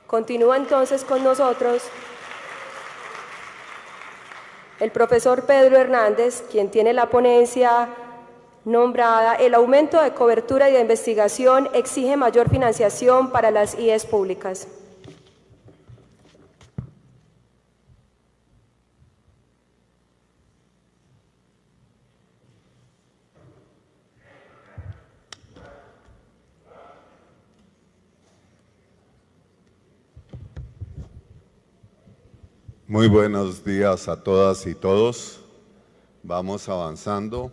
Continúa entonces con nosotros el profesor Pedro Hernández, quien tiene la ponencia nombrada El aumento de cobertura y de investigación exige mayor financiación para las IES públicas. Muy buenos días a todas y todos. Vamos avanzando.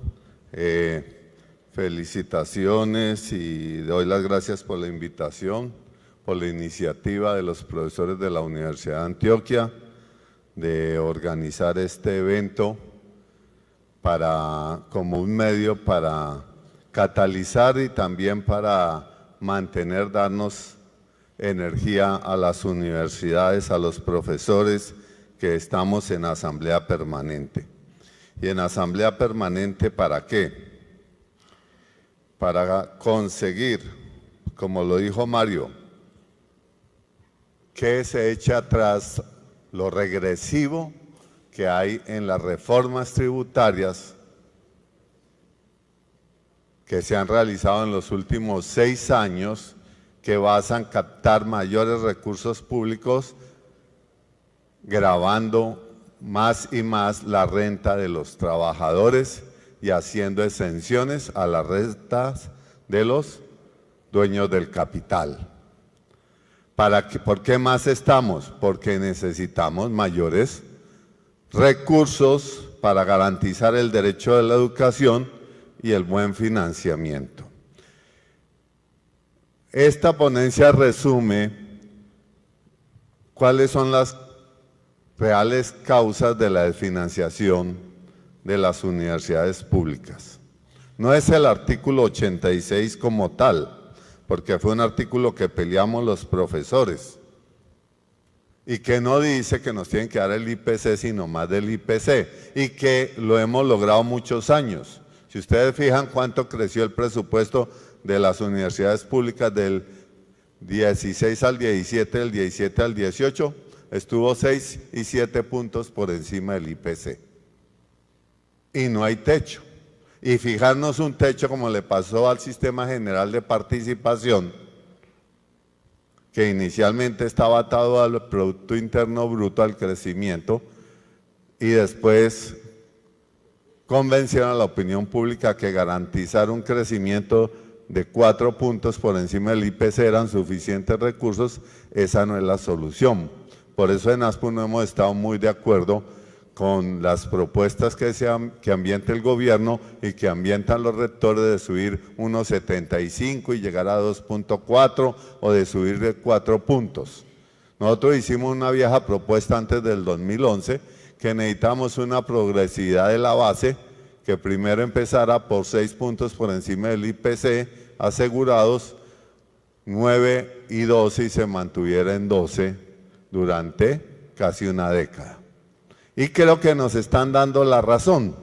Felicitaciones y doy las gracias por la invitación, por la iniciativa de los profesores de la Universidad de Antioquia de organizar este evento como un medio para catalizar y también para darnos energía a las universidades, a los profesores que estamos en asamblea permanente. ¿Y en asamblea permanente para qué? Para conseguir, como lo dijo Mario, que se eche atrás lo regresivo que hay en las reformas tributarias que se han realizado en los últimos 6 años, que basan captar mayores recursos públicos gravando más y más la renta de los trabajadores y haciendo exenciones a las rentas de los dueños del capital. ¿Por qué más estamos? Porque necesitamos mayores recursos para garantizar el derecho de la educación y el buen financiamiento. Esta ponencia resume cuáles son las reales causas de la desfinanciación de las universidades públicas. No es el artículo 86 como tal, porque fue un artículo que peleamos los profesores y que no dice que nos tienen que dar el IPC, sino más del IPC, y que lo hemos logrado muchos años. Si ustedes fijan cuánto creció el presupuesto de las universidades públicas del 16 al 17, del 17 al 18, estuvo 6 y 7 puntos por encima del IPC. Y no hay techo. Y fijarnos un techo como le pasó al Sistema General de Participación, que inicialmente estaba atado al Producto Interno Bruto, al crecimiento, y después convencieron a la opinión pública que garantizar un crecimiento de 4 puntos por encima del IPC eran suficientes recursos. Esa no es la solución. Por eso en ASPU no hemos estado muy de acuerdo con las propuestas que ambienta el gobierno y que ambientan los rectores de subir 1,75 y llegar a 2,4 o de subir de 4 puntos. Nosotros hicimos una vieja propuesta antes del 2011 que necesitamos una progresividad de la base que primero empezara por 6 puntos por encima del IPC asegurados, 9 y 12 y se mantuviera en 12 durante casi una década. Y creo que nos están dando la razón.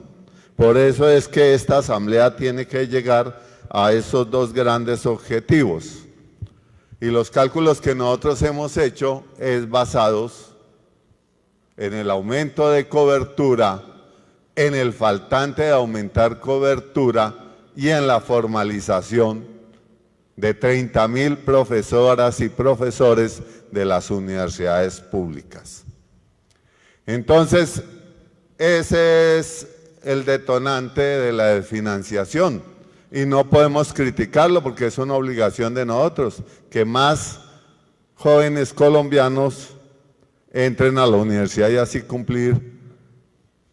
Por eso es que esta asamblea tiene que llegar a esos 2 grandes objetivos. Y los cálculos que nosotros hemos hecho es basados en el aumento de cobertura, en el faltante de aumentar cobertura y en la formalización de 30,000 profesoras y profesores de las universidades públicas. Entonces, ese es el detonante de la desfinanciación y no podemos criticarlo porque es una obligación de nosotros, que más jóvenes colombianos entren a la universidad y así cumplir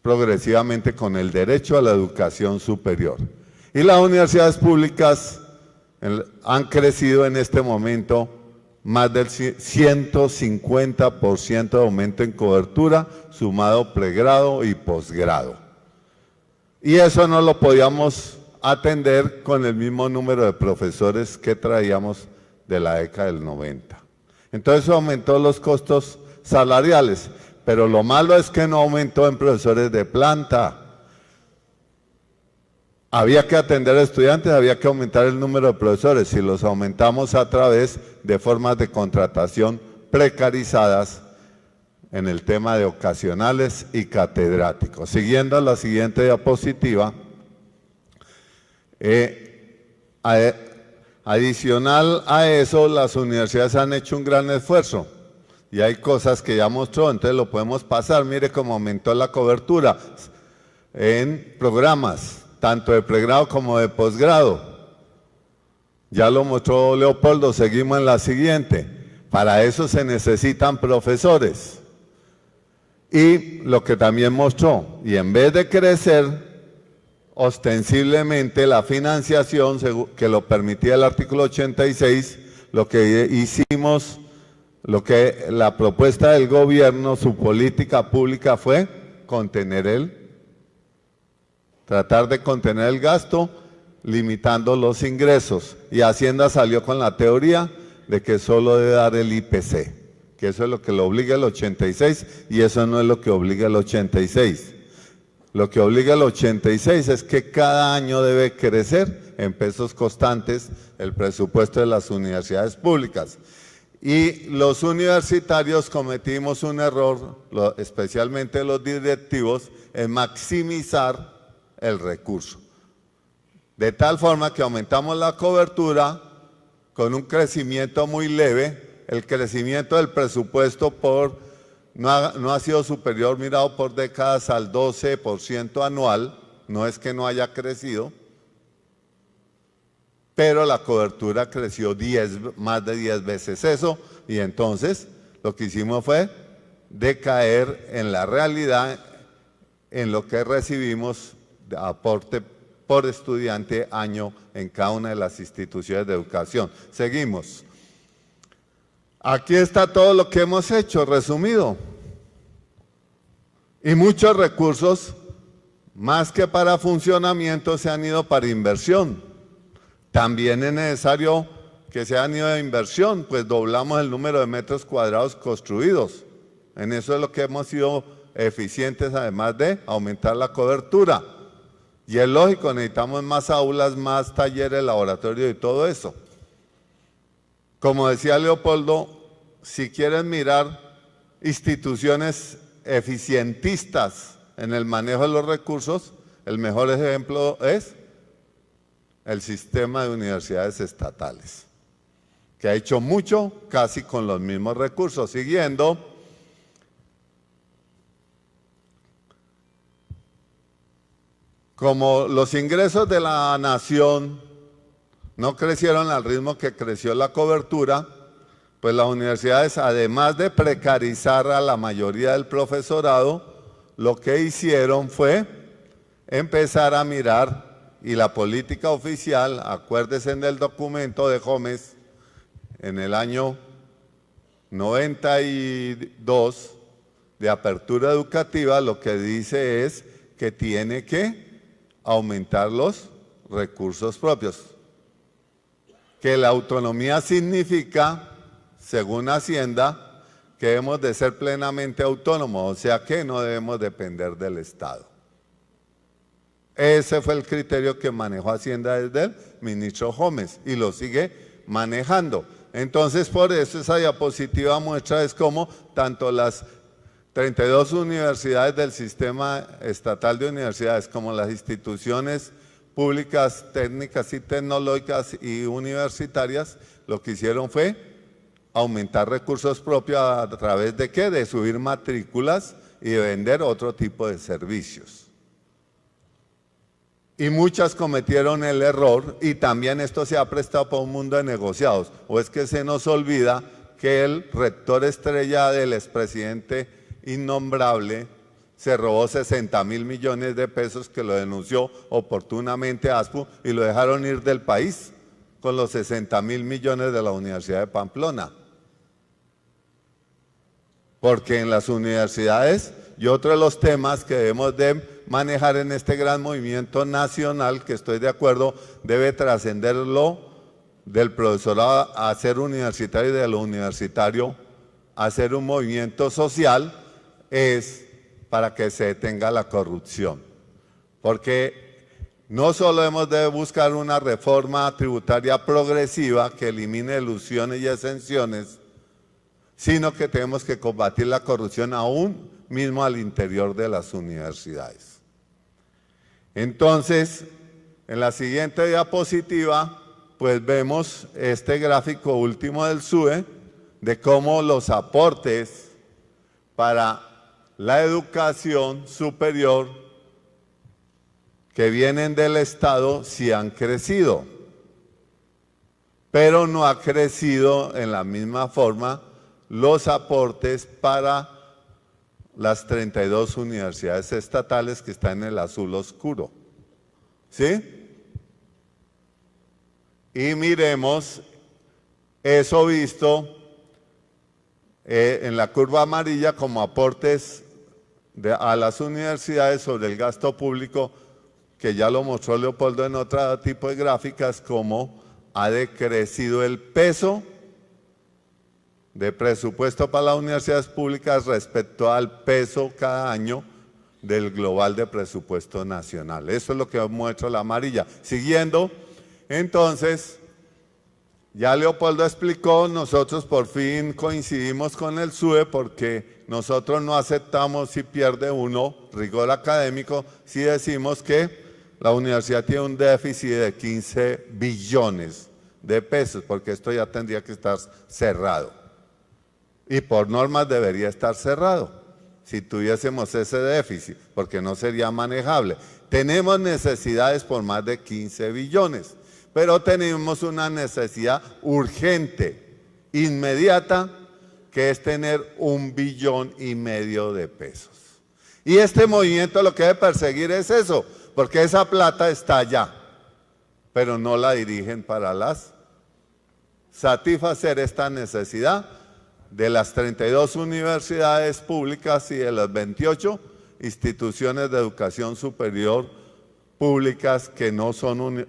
progresivamente con el derecho a la educación superior. Y las universidades públicas han crecido en este momento más del 150% de aumento en cobertura, sumado pregrado y posgrado. Y eso no lo podíamos atender con el mismo número de profesores que traíamos de la década del 90. Entonces eso aumentó los costos salariales, pero lo malo es que no aumentó en profesores de planta. Había que atender a estudiantes, había que aumentar el número de profesores. Si los aumentamos a través de formas de contratación precarizadas en el tema de ocasionales y catedráticos. Siguiendo a la siguiente diapositiva, adicional a eso, las universidades han hecho un gran esfuerzo y hay cosas que ya mostró, entonces lo podemos pasar. Mire cómo aumentó la cobertura en programas, tanto de pregrado como de posgrado. Ya lo mostró Leopoldo, seguimos en la siguiente. Para eso se necesitan profesores. Y lo que también mostró, y en vez de crecer ostensiblemente la financiación que lo permitía el artículo 86, lo que hicimos, lo que la propuesta del gobierno, su política pública fue tratar de contener el gasto, limitando los ingresos. Y Hacienda salió con la teoría de que solo debe dar el IPC, que eso es lo que lo obliga el 86 y eso no es lo que obliga el 86. Lo que obliga el 86 es que cada año debe crecer en pesos constantes el presupuesto de las universidades públicas. Y los universitarios cometimos un error, especialmente los directivos, en maximizar el recurso. De tal forma que aumentamos la cobertura con un crecimiento muy leve. El crecimiento del presupuesto no ha sido superior, mirado por décadas, al 12% anual. No es que no haya crecido, pero la cobertura creció más de 10 veces eso, y entonces lo que hicimos fue decaer en la realidad, en lo que recibimos de aporte por estudiante año en cada una de las instituciones de educación. Seguimos. Aquí está todo lo que hemos hecho, resumido. Y muchos recursos, más que para funcionamiento, se han ido para inversión. También es necesario que se han ido de inversión, pues doblamos el número de metros cuadrados construidos. En eso es lo que hemos sido eficientes, además de aumentar la cobertura. Y es lógico, necesitamos más aulas, más talleres, laboratorio y todo eso. Como decía Leopoldo, si quieren mirar instituciones eficientistas en el manejo de los recursos, el mejor ejemplo es el sistema de universidades estatales, que ha hecho mucho casi con los mismos recursos. Siguiendo, como los ingresos de la nación no crecieron al ritmo que creció la cobertura, pues las universidades, además de precarizar a la mayoría del profesorado, lo que hicieron fue empezar a mirar, y la política oficial, acuérdense del documento de Gómez, en el año 92, de apertura educativa, lo que dice es que tiene que aumentar los recursos propios. Que la autonomía significa, según Hacienda, que debemos de ser plenamente autónomos, o sea que no debemos depender del Estado. Ese fue el criterio que manejó Hacienda desde el ministro Gómez y lo sigue manejando. Entonces, por eso esa diapositiva muestra es cómo tanto las 32 universidades del sistema estatal de universidades como las instituciones públicas, técnicas y tecnológicas y universitarias, lo que hicieron fue aumentar recursos propios a través de ¿qué? De subir matrículas y de vender otro tipo de servicios. Y muchas cometieron el error, y también esto se ha prestado para un mundo de negociados. O es que se nos olvida que el rector estrella del expresidente innombrable se robó 60.000 millones de pesos, que lo denunció oportunamente ASPU, y lo dejaron ir del país con los 60.000 millones de la Universidad de Pamplona. Porque en las universidades, y otro de los temas que debemos de manejar en este gran movimiento nacional, que estoy de acuerdo, debe trascenderlo del profesorado a ser universitario y de lo universitario a ser un movimiento social, es para que se detenga la corrupción. Porque no solo hemos de buscar una reforma tributaria progresiva que elimine ilusiones y exenciones, sino que tenemos que combatir la corrupción aún mismo al interior de las universidades. Entonces, en la siguiente diapositiva, pues vemos este gráfico último del SUE de cómo los aportes para la educación superior que vienen del Estado sí han crecido, pero no ha crecido en la misma forma los aportes para las 32 universidades estatales que están en el azul oscuro. ¿Sí? Y miremos eso visto en la curva amarilla como aportes a las universidades sobre el gasto público, que ya lo mostró Leopoldo en otro tipo de gráficas, como ha decrecido el peso de presupuesto para las universidades públicas respecto al peso cada año del global de presupuesto nacional. Eso es lo que muestra la amarilla. Siguiendo, entonces, ya Leopoldo explicó, nosotros por fin coincidimos con el SUE porque nosotros no aceptamos si pierde uno rigor académico si decimos que la universidad tiene un déficit de 15 billones de pesos, porque esto ya tendría que estar cerrado. Y por normas debería estar cerrado si tuviésemos ese déficit, porque no sería manejable. Tenemos necesidades por más de 15 billones, pero tenemos una necesidad urgente, inmediata, que es tener 1,5 billones de pesos. Y este movimiento lo que debe perseguir es eso, porque esa plata está allá, pero no la dirigen para satisfacer esta necesidad de las 32 universidades públicas y de las 28 instituciones de educación superior públicas que no son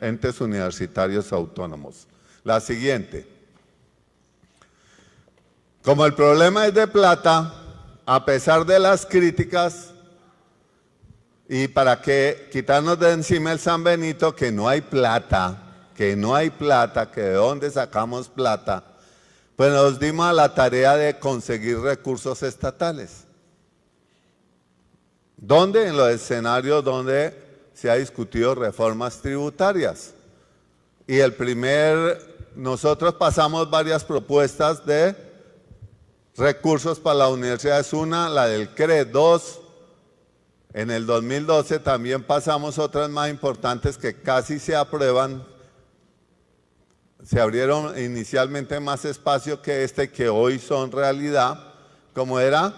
entes universitarios autónomos. La siguiente. Como el problema es de plata, a pesar de las críticas, y para que quitarnos de encima el San Benito, que no hay plata, que de dónde sacamos plata, pues nos dimos a la tarea de conseguir recursos estatales. ¿Dónde? En los escenarios donde se ha discutido reformas tributarias. Y nosotros pasamos varias propuestas de recursos para las universidades. Una, la del CRE. Dos, en el 2012 también pasamos otras más importantes que casi se aprueban. Se abrieron inicialmente más espacio que este, que hoy son realidad, como era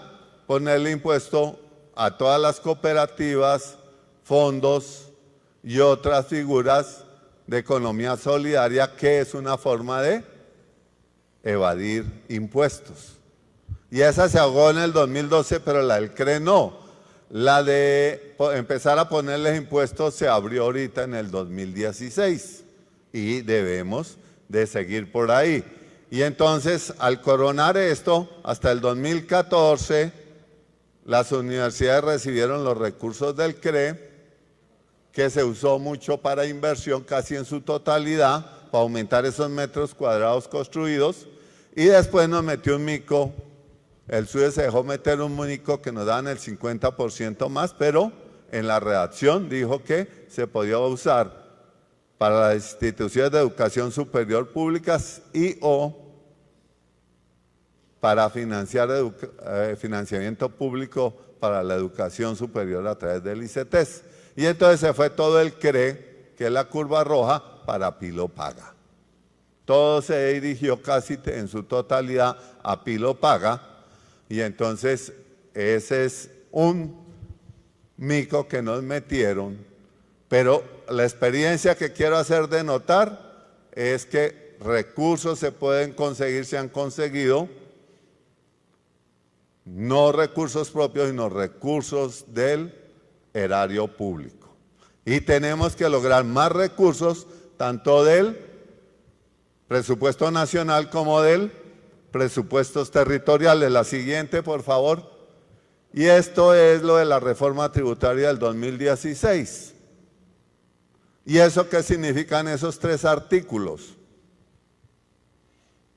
ponerle impuesto a todas las cooperativas, fondos y otras figuras de economía solidaria, que es una forma de evadir impuestos. Y esa se ahogó en el 2012, pero la del CRE no. La de empezar a ponerles impuestos se abrió ahorita en el 2016 y debemos de seguir por ahí. Y entonces, al coronar esto, hasta el 2014, las universidades recibieron los recursos del CRE, que se usó mucho para inversión, casi en su totalidad, para aumentar esos metros cuadrados construidos, y después nos metió un mico. El SUE se dejó meter un mico que nos daban el 50% más, pero en la redacción dijo que se podía usar para las instituciones de educación superior públicas y o para financiar financiamiento público para la educación superior a través del ICETES. Y entonces se fue todo el CRE, que es la curva roja, para Pilo Paga. Todo se dirigió casi en su totalidad a Pilo Paga, y entonces ese es un mico que nos metieron. Pero la experiencia que quiero hacer de notar es que recursos se pueden conseguir, se han conseguido, no recursos propios, sino recursos del erario público. Y tenemos que lograr más recursos, tanto del presupuesto nacional como del presupuestos territoriales. La siguiente, por favor. Y esto es lo de la reforma tributaria del 2016. ¿Y eso qué significan esos 3 artículos?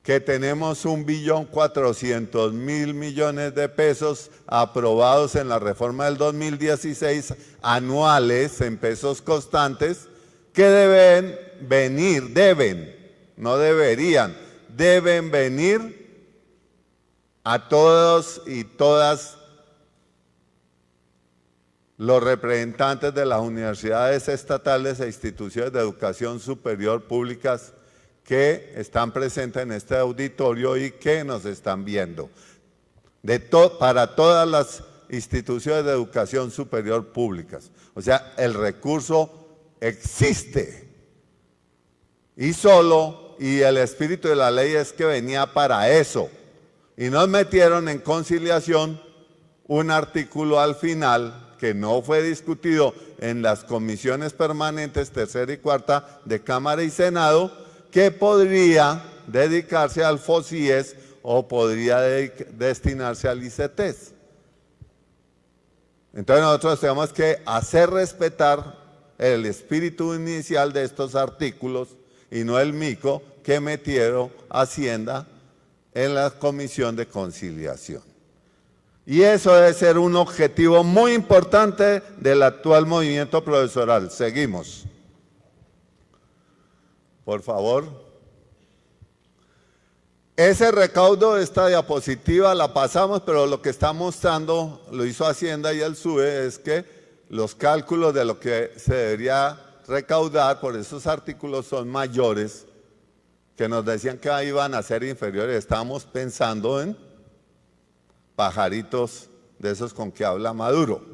que tenemos 1.400.000.000.000 de pesos aprobados en la reforma del 2016 anuales en pesos constantes que deben venir, no deberían, deben venir a todos y todas los representantes de las universidades estatales e instituciones de educación superior públicas que están presentes en este auditorio y que nos están viendo. Para todas las instituciones de educación superior públicas. O sea, el recurso existe. Y el espíritu de la ley es que venía para eso. Y nos metieron en conciliación un artículo al final que no fue discutido en las comisiones permanentes tercera y cuarta de Cámara y Senado, que podría dedicarse al FOSIES o podría destinarse al ICETES. Entonces nosotros tenemos que hacer respetar el espíritu inicial de estos artículos y no el mico que metieron Hacienda en la Comisión de Conciliación. Y eso debe ser un objetivo muy importante del actual movimiento profesoral. Seguimos. Por favor. Ese recaudo, esta diapositiva la pasamos, pero lo que está mostrando, lo hizo Hacienda y el SUBE, es que los cálculos de lo que se debería recaudar por esos artículos son mayores, que nos decían que iban a ser inferiores. Estábamos pensando en pajaritos de esos con que habla Maduro.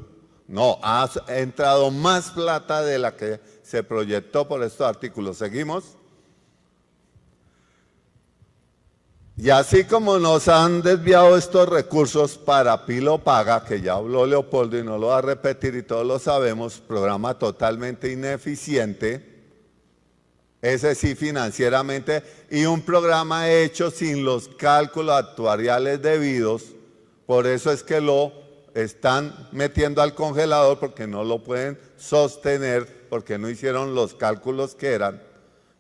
No, ha entrado más plata de la que se proyectó por estos artículos. ¿Seguimos? Y así como nos han desviado estos recursos para Pilo Paga, que ya habló Leopoldo y no lo va a repetir y todos lo sabemos, programa totalmente ineficiente, ese sí financieramente, y un programa hecho sin los cálculos actuariales debidos, por eso es que lo están metiendo al congelador porque no lo pueden sostener, porque no hicieron los cálculos que eran.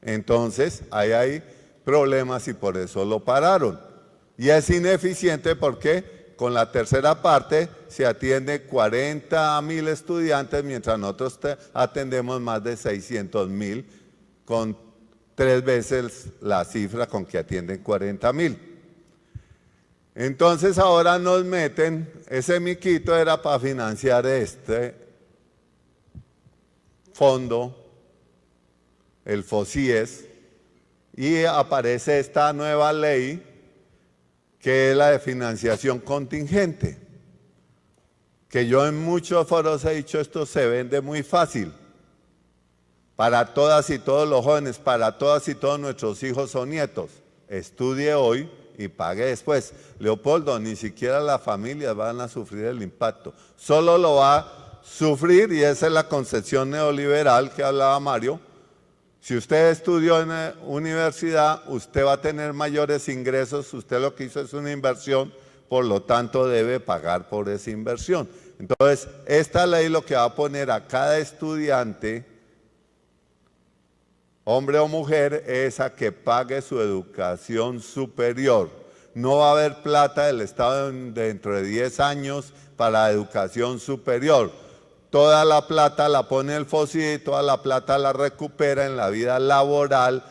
Entonces, hay problemas y por eso lo pararon. Y es ineficiente porque con la tercera parte se atiende 40.000 estudiantes, mientras nosotros atendemos más de 600.000, con 3 veces la cifra con que atienden 40.000. Entonces ahora nos meten, ese miquito era para financiar este fondo, el FOSIES, y aparece esta nueva ley que es la de financiación contingente, que yo en muchos foros he dicho esto se vende muy fácil para todas y todos los jóvenes, para todas y todos nuestros hijos o nietos. Estudie hoy y pague después. Leopoldo, ni siquiera las familias van a sufrir el impacto, solo lo va a sufrir, y esa es la concepción neoliberal que hablaba Mario. Si usted estudió en la universidad, usted va a tener mayores ingresos, usted lo que hizo es una inversión, por lo tanto debe pagar por esa inversión. Entonces, esta ley lo que va a poner a cada estudiante, hombre o mujer, es a que pague su educación superior. No va a haber plata del Estado dentro de 10 años para educación superior. Toda la plata la pone el FOSI y toda la plata la recupera en la vida laboral,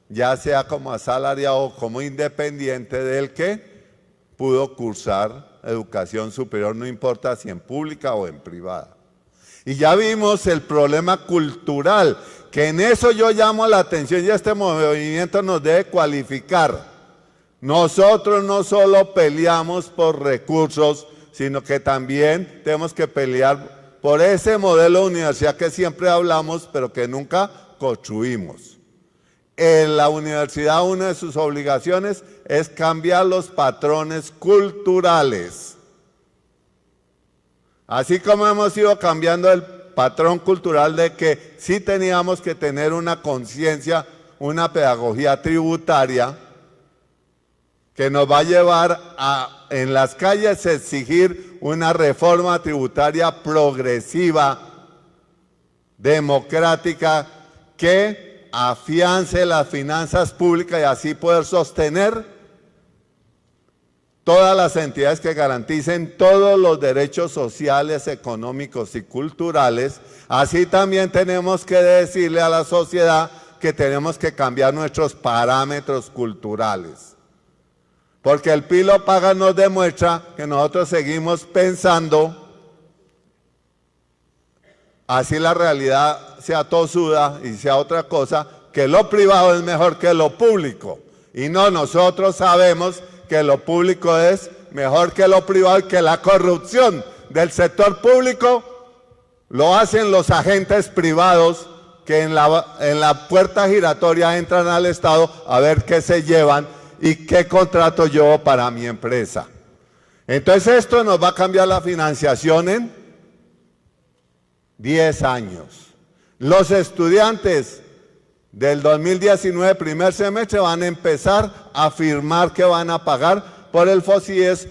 ya sea como asalariado o como independiente del que pudo cursar educación superior, no importa si en pública o en privada. Y ya vimos el problema cultural, que en eso yo llamo la atención y este movimiento nos debe cualificar. Nosotros no solo peleamos por recursos, sino que también tenemos que pelear por ese modelo de universidad que siempre hablamos, pero que nunca construimos. En la universidad una de sus obligaciones es cambiar los patrones culturales. Así como hemos ido cambiando el patrón cultural de que sí teníamos que tener una conciencia, una pedagogía tributaria, que nos va a llevar a, en las calles, exigir una reforma tributaria progresiva, democrática, que afiance las finanzas públicas y así poder sostener todas las entidades que garanticen todos los derechos sociales, económicos y culturales. Así también tenemos que decirle a la sociedad que tenemos que cambiar nuestros parámetros culturales. Porque el Pilo Paga nos demuestra que nosotros seguimos pensando, así la realidad sea tosuda y sea otra cosa, que lo privado es mejor que lo público. Y no, nosotros sabemos que lo público es mejor que lo privado y que la corrupción del sector público lo hacen los agentes privados que en la puerta giratoria entran al Estado a ver qué se llevan y qué contrato llevo para mi empresa. Entonces esto nos va a cambiar la financiación en 10 años. Los estudiantes del 2019, primer semestre, van a empezar a afirmar que van a pagar por el FOSIES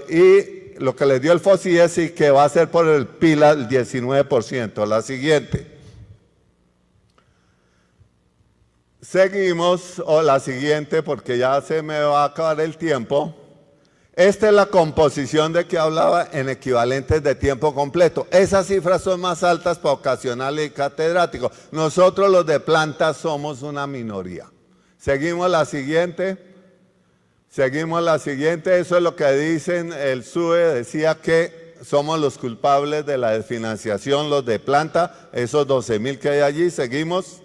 y lo que les dio el FOSIES y que va a ser por el PILA el 19%. La siguiente. Seguimos, o la siguiente, porque ya se me va a acabar el tiempo. Esta es la composición de que hablaba en equivalentes de tiempo completo. Esas cifras son más altas para ocasionales y catedráticos. Nosotros los de planta somos una minoría. Seguimos la siguiente. Eso es lo que dicen, el SUE decía que somos los culpables de la desfinanciación, los de planta, esos 12.000 que hay allí. Seguimos.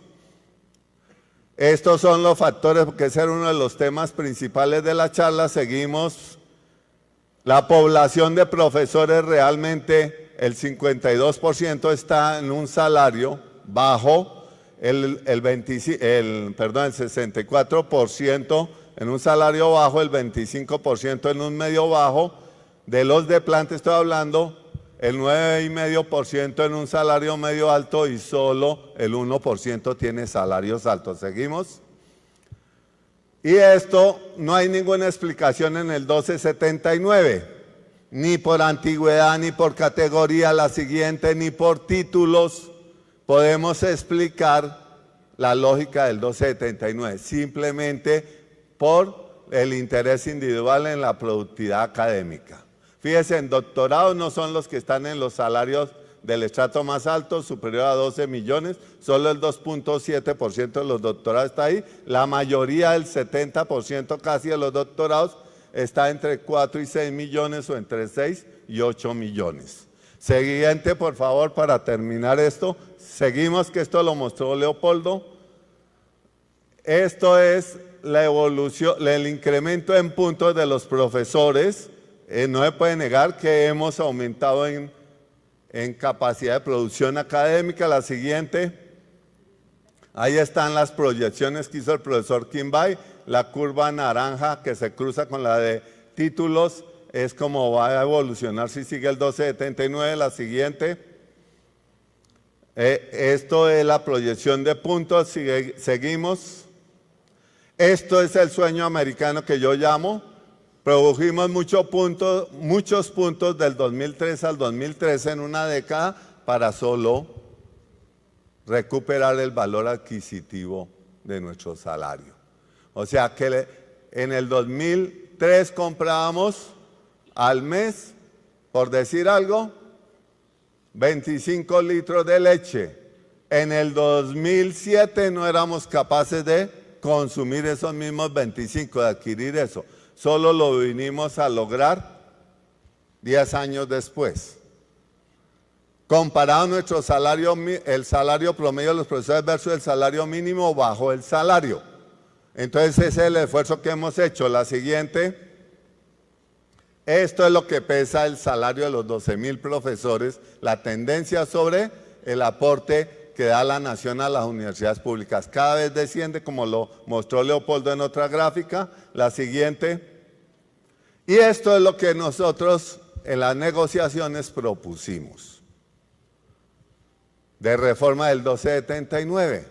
Estos son los factores, porque ese era uno de los temas principales de la charla. Seguimos. La población de profesores realmente, el 52% está en un salario bajo, el 64% en un salario bajo, el 25% en un medio bajo. De los de planta estoy hablando, el 9,5% en un salario medio alto y solo el 1% tiene salarios altos. ¿Seguimos? Y esto no hay ninguna explicación en el 1279, ni por antigüedad, ni por categoría, la siguiente, ni por títulos. Podemos explicar la lógica del 1279, simplemente por el interés individual en la productividad académica. Fíjense, en doctorados no son los que están en los salarios del estrato más alto, superior a 12 millones, solo el 2,7% de los doctorados está ahí. La mayoría, el 70% casi de los doctorados, está entre 4 y 6 millones o entre 6 y 8 millones. Siguiente, por favor, para terminar esto. Seguimos, que esto lo mostró Leopoldo. Esto es la evolución, el incremento en puntos de los profesores. No se puede negar que hemos aumentado en capacidad de producción académica. La siguiente, ahí están las proyecciones que hizo el profesor Kimbay. La curva naranja que se cruza con la de títulos es como va a evolucionar si sigue el 1279. La siguiente, esto es la proyección de puntos. Seguimos. Esto es el sueño americano que yo llamo. Produjimos muchos puntos del 2003 al 2013 en una década para solo recuperar el valor adquisitivo de nuestro salario. O sea que en el 2003 comprábamos al mes, por decir algo, 25 litros de leche. En el 2007 no éramos capaces de consumir esos mismos 25, de adquirir eso. Solo lo vinimos a lograr 10 años después. Comparado nuestro salario, el salario promedio de los profesores versus el salario mínimo, bajó el salario. Entonces ese es el esfuerzo que hemos hecho. La siguiente, esto es lo que pesa el salario de los 12.000 profesores, la tendencia sobre el aporte que da la nación a las universidades públicas. Cada vez desciende, como lo mostró Leopoldo en otra gráfica. La siguiente. Y esto es lo que nosotros en las negociaciones propusimos de reforma del 1279.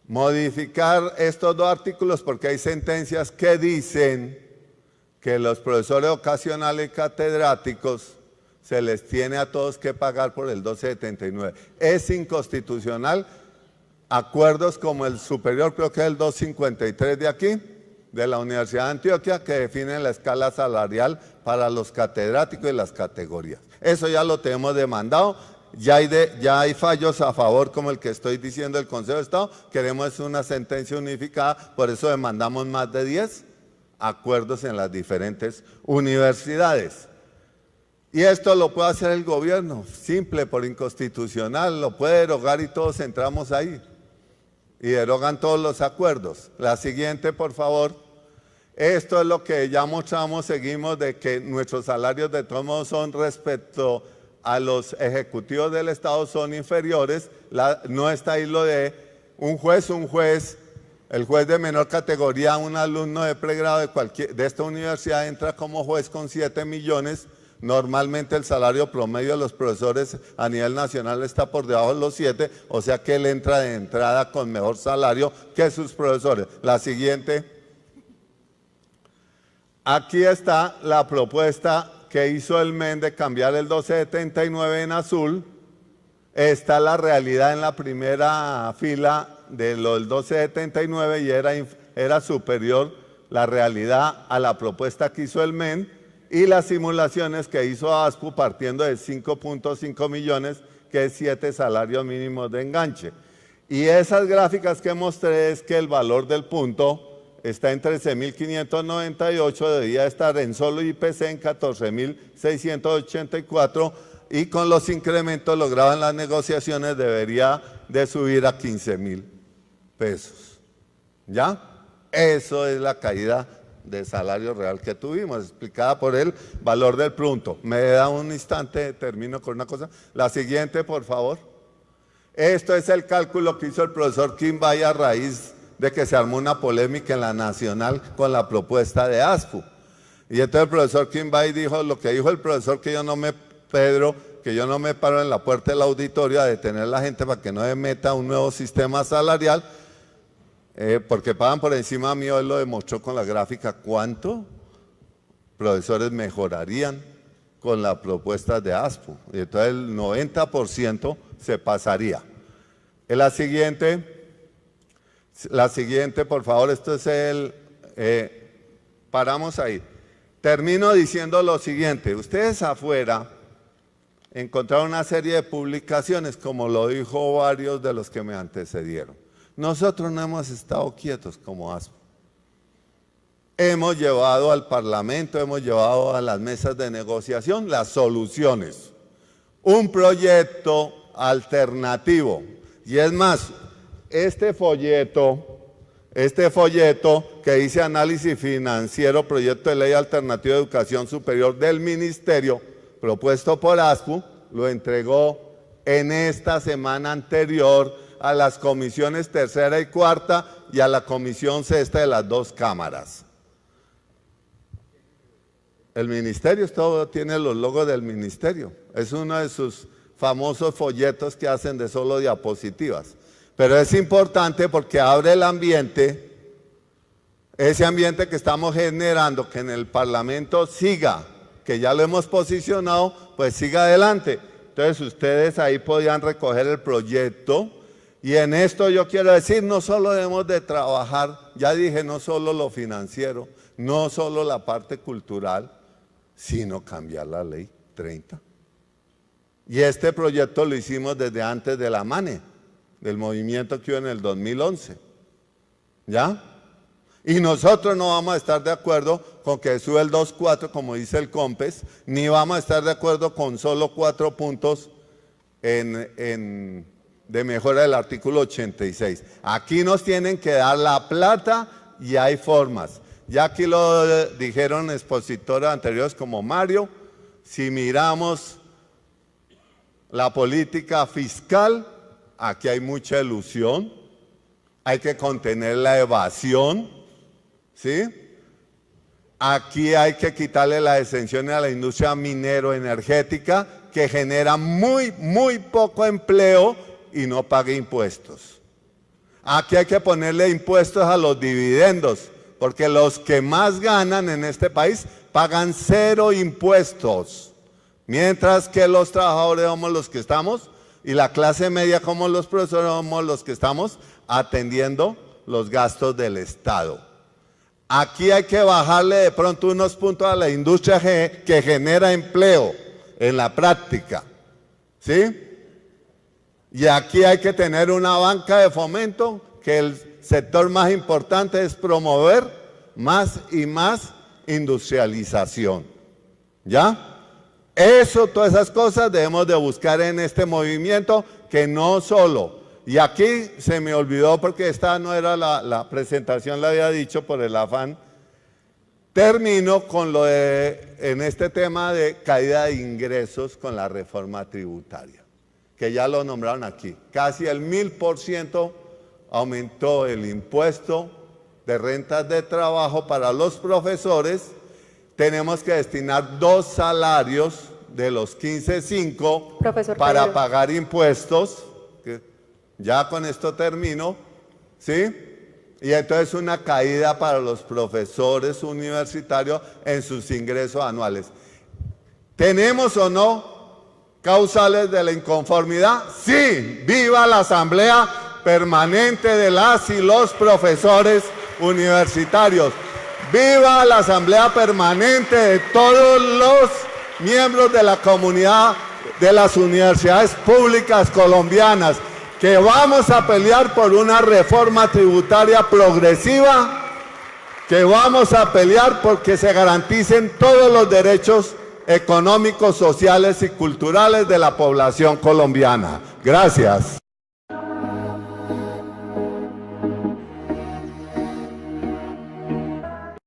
Modificar estos dos artículos porque hay sentencias que dicen que los profesores ocasionales y catedráticos se les tiene a todos que pagar por el 1279. Es inconstitucional acuerdos como el superior, creo que es el 253 de aquí, de la Universidad de Antioquia, que definen la escala salarial para los catedráticos y las categorías. Eso ya lo tenemos demandado, ya hay fallos a favor como el que estoy diciendo del Consejo de Estado, queremos una sentencia unificada, por eso demandamos más de 10 acuerdos en las diferentes universidades. Y esto lo puede hacer el gobierno, simple, por inconstitucional, lo puede derogar y todos entramos ahí. Y derogan todos los acuerdos. La siguiente, por favor. Esto es lo que ya mostramos, seguimos, de que nuestros salarios de todos modos son respecto a los ejecutivos del Estado son inferiores. No está ahí lo de un juez, el juez de menor categoría, un alumno de pregrado de esta universidad entra como juez con 7 millones. Normalmente el salario promedio de los profesores a nivel nacional está por debajo de los 7, o sea que él entra de entrada con mejor salario que sus profesores. La siguiente. Aquí está la propuesta que hizo el MEN de cambiar el 1279 en azul. Está la realidad en la primera fila de lo del 1279 y era superior la realidad a la propuesta que hizo el MEN. Y las simulaciones que hizo ASPU partiendo de 5.5 millones, que es 7 salarios mínimos de enganche. Y esas gráficas que mostré es que el valor del punto está en 13.598, debería estar en solo IPC en 14.684 y con los incrementos logrados en las negociaciones debería de subir a 15.000 pesos. ¿Ya? Eso es la caída de salario real que tuvimos, explicada por el valor del punto. Me da un instante, termino con una cosa. La siguiente, por favor. Esto es el cálculo que hizo el profesor Kimball a raíz de que se armó una polémica en la Nacional con la propuesta de ASPU. Y entonces el profesor Kimball dijo lo que dijo el profesor, que yo no me paro en la puerta del auditorio a detener a la gente para que no se meta un nuevo sistema salarial, porque pagan por encima mío. Él lo demostró con la gráfica cuánto profesores mejorarían con la propuesta de ASPU. Y entonces el 90% se pasaría. La siguiente, por favor, esto es paramos ahí. Termino diciendo lo siguiente, ustedes afuera encontraron una serie de publicaciones, como lo dijo varios de los que me antecedieron. Nosotros no hemos estado quietos como ASPU. Hemos llevado al Parlamento, hemos llevado a las mesas de negociación las soluciones. Un proyecto alternativo. Y es más, este folleto que dice Análisis Financiero, Proyecto de Ley Alternativo de Educación Superior del Ministerio, propuesto por ASPU, lo entregó en esta semana anterior a las comisiones tercera y cuarta y a la comisión sexta de las dos cámaras. El ministerio, todo tiene los logos del ministerio. Es uno de sus famosos folletos que hacen de solo diapositivas. Pero es importante porque abre el ambiente, ese ambiente que estamos generando, que en el Parlamento siga, que ya lo hemos posicionado, pues siga adelante. Entonces ustedes ahí podían recoger el proyecto. Y en esto yo quiero decir, no solo debemos de trabajar, ya dije, no solo lo financiero, no solo la parte cultural, sino cambiar la ley 30. Y este proyecto lo hicimos desde antes de la MANE, del movimiento que hubo en el 2011. ¿Ya? Y nosotros no vamos a estar de acuerdo con que sube el 2.4, como dice el COMPES, ni vamos a estar de acuerdo con solo 4 puntos de mejora del artículo 86. Aquí nos tienen que dar la plata y hay formas. Ya aquí lo dijeron expositores anteriores como Mario, si miramos la política fiscal, aquí hay mucha ilusión, hay que contener la evasión, ¿sí? Aquí hay que quitarle las exenciones a la industria minero-energética que genera muy poco empleo y no paga impuestos. Aquí hay que ponerle impuestos a los dividendos, porque los que más ganan en este país pagan 0 impuestos. Mientras que los trabajadores somos los que estamos y la clase media como los profesores somos los que estamos atendiendo los gastos del Estado. Aquí hay que bajarle de pronto unos puntos a la industria que genera empleo en la práctica, ¿sí? Y aquí hay que tener una banca de fomento, que el sector más importante es promover más y más industrialización, ¿ya? Eso, todas esas cosas debemos de buscar en este movimiento, que no solo, y aquí se me olvidó porque esta no era la presentación, la había dicho por el afán, termino con lo de, en este tema de caída de ingresos con la reforma tributaria, que ya lo nombraron aquí, casi el 1000% aumentó el impuesto de rentas de trabajo para los profesores. Tenemos que destinar 2 salarios de los 15.5 para Pedro. pagar impuestos. Ya con esto termino, ¿sí? Y entonces una caída para los profesores universitarios en sus ingresos anuales. ¿Tenemos o no causales de la inconformidad? Sí, viva la Asamblea Permanente de las y los profesores universitarios. Viva la Asamblea Permanente de todos los miembros de la comunidad de las universidades públicas colombianas, que vamos a pelear por una reforma tributaria progresiva, que vamos a pelear porque se garanticen todos los derechos económicos, sociales y culturales de la población colombiana. Gracias.